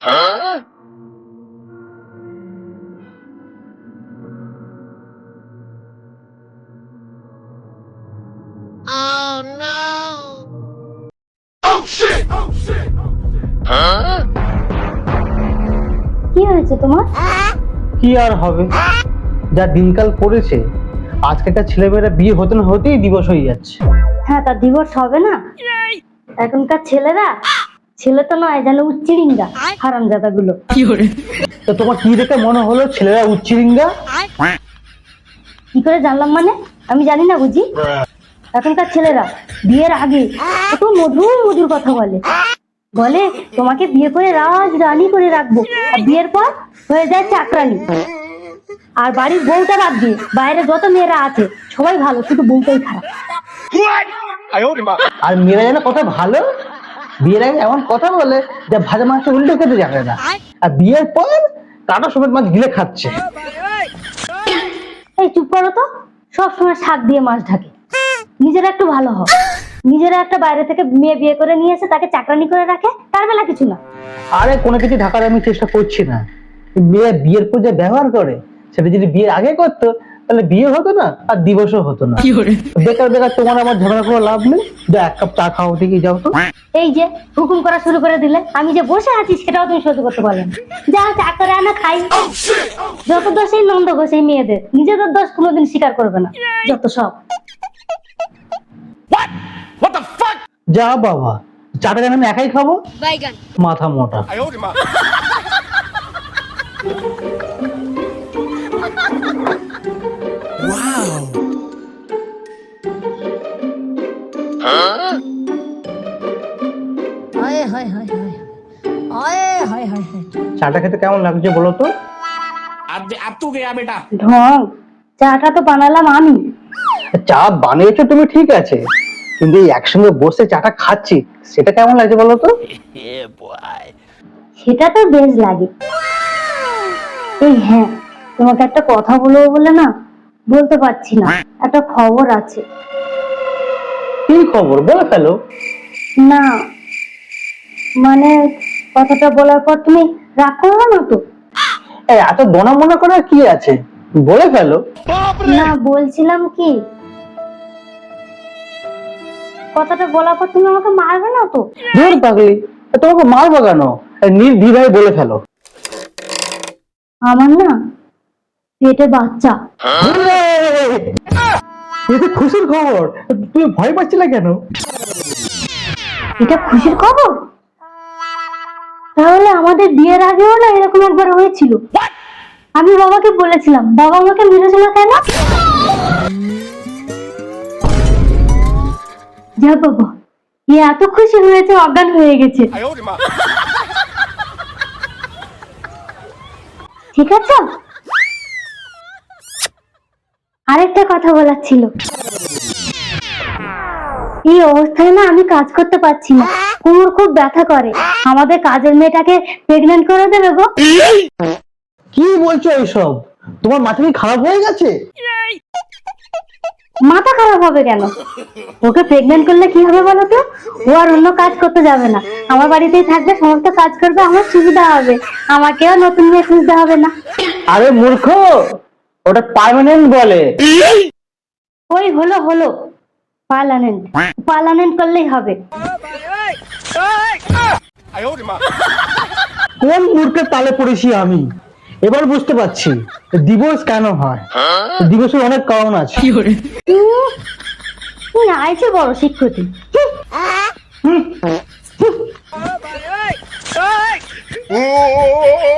কি হয়েছে তোমার? কি আর হবে, যা দিনকাল পড়েছে আজকেরটা ছেলেমেয়েরা বিয়ে হতে না হতেই দিবস হয়ে যাচ্ছে। হ্যাঁ, তা দিবস হবে না? এখনকার ছেলেরা ছেলে তো নয়, যেন উচ্চিরিঙ্গা হারামজাদা গুলো। তো তোমার কি দেখে মনে হলো ছেলেরা উচ্চিরিঙ্গা? কি করে জানলাম মানে? আমি জানি না বুঝি? এখনকার ছেলেরা বিয়ের আগে কত মধুর মধুর কথা বলে, বলে তোমাকে বিয়ে করে রাজ রানী করে রাখবো, আর বিয়ের পর হয়ে যায় চাকরানি। আর বাড়ির বউটা বাদ দিয়ে বাইরে যত মেয়েরা আছে সবাই ভালো, শুধু বউটাই খারাপ। আর মেয়েরা যেন কত ভালো, বিয়ের আগে এমন কথা বলে যে ভাজা মাছ উল্টে খেতে জানে না, আর বিয়ের পর কাটা সমেত মাছ গিলে খাচ্ছে। এই চুপ করো তো, সবসময় শাক দিয়ে মাছ ঢাকে। নিজেরা একটু ভালো হয়, নিজেরা একটা বাইরে থেকে মেয়ে বিয়ে করে নিয়ে এসে তাকে চাকরানি করে রাখে, তার বেলা কিছু না। আরে কোনো কিছু ঢাকার আমি চেষ্টা করছি না, মেয়ে বিয়ের পর যে ব্যবহার করে সেটা যদি বিয়ের আগে করতো তাহলে বিয়ে হতো না আর দিবসও হতো না। বেকার বেকার তোমার আমার ঝগড়া করে লাভ নেই, এক কাপ চা খাও থেকে যাও তো। এই যে হুকুম করা শুরু করে দিলে, আমি যে বসে আছি সেটাও তুমি সহ্য করতে পারলে না। যা চা করে আনা খাই। যত দোষ এই নন্দ ঘোষ এই মেয়েদের, নিজেদের দোষ কোনোদিন স্বীকার করবে না, যত সব। যা বাবা, চাটা যেন আমি একাই খাবো, মাথা মোটা। চাটা খেতে কেমন লাগছে বলো তো? ঢং, চাটা তো বানালাম আমি। চা বানিয়েছো তুমি ঠিক আছে, কিন্তু এই একসঙ্গে বসে চাটা খাচ্ছি সেটা কেমন লাগছে বলো তো? সেটা তো বেশ লাগে। এই হ্যাঁ, তোমাকে একটা কথা বলবো বলে না বলতে পারছি না, একটা খবর আছে। কি খবর, বলে ফেলো। না মানে কথাটা বলার পর তুমি রাগ করবে না তো? এই এত দোনা মনে করার কি আছে, বলে ফেলো। না বলছিলাম কি, কথাটা বলার পর তুমি আমাকে মারবে না তো? দূর পাগলি, তোমাকে মারবো কেন, নির্দ্বিধায় বলে ফেলো। আমার না পেটে বাচ্চা। এটা খুশির খবর, তুমি ভয় পাচ্ছিলে কেন? এটা খুশির খবর? তাহলে আমাদের বিয়ের আগেও না এরকম একবার হয়েছিল। আমি বাবাকে বলেছিলাম, বাবা আমাকে মেরেছিল কেন? যা বাবা, এ এত খুশি হয়েছে অজ্ঞান হয়ে গেছে। ঠিক আছে, আরেকটা কথা বলার ছিল। এই অবস্থায় না আমি কাজ করতে পারছি না, কোমর খুব ব্যথা করে। আমাদের কাজের মেয়েটাকে প্রেগন্যান্ট করে দেবে গো। কি বলছো এইসব, তোমার মাথা কি খারাপ হয়ে গেছে? মাথা খারাপ হবে কেন? ওকে প্রেগন্যান্ট করলে কি হবে বলো তো? ও আর অন্য কাজ করতে যাবে না, আমার বাড়িতেই থাকবে, সমস্ত কাজ করবে, আমার সুবিধা হবে, আমাকেও নতুন মেয়ে খুঁজতে হবে না। আরে মূর্খ, ওটা পার্মানেন্ট বলে। ওই হলো হলো পার্মানেন্ট, পার্মানেন্ট করলেই হবে। কোন মূর্খের তালে পড়েছি আমি, এবার বুঝতে পারছি ডিভোর্স কেন হয়। ডিভোর্সের অনেক কারণ আছে। আইছে বড় শিক্ষিত। Oh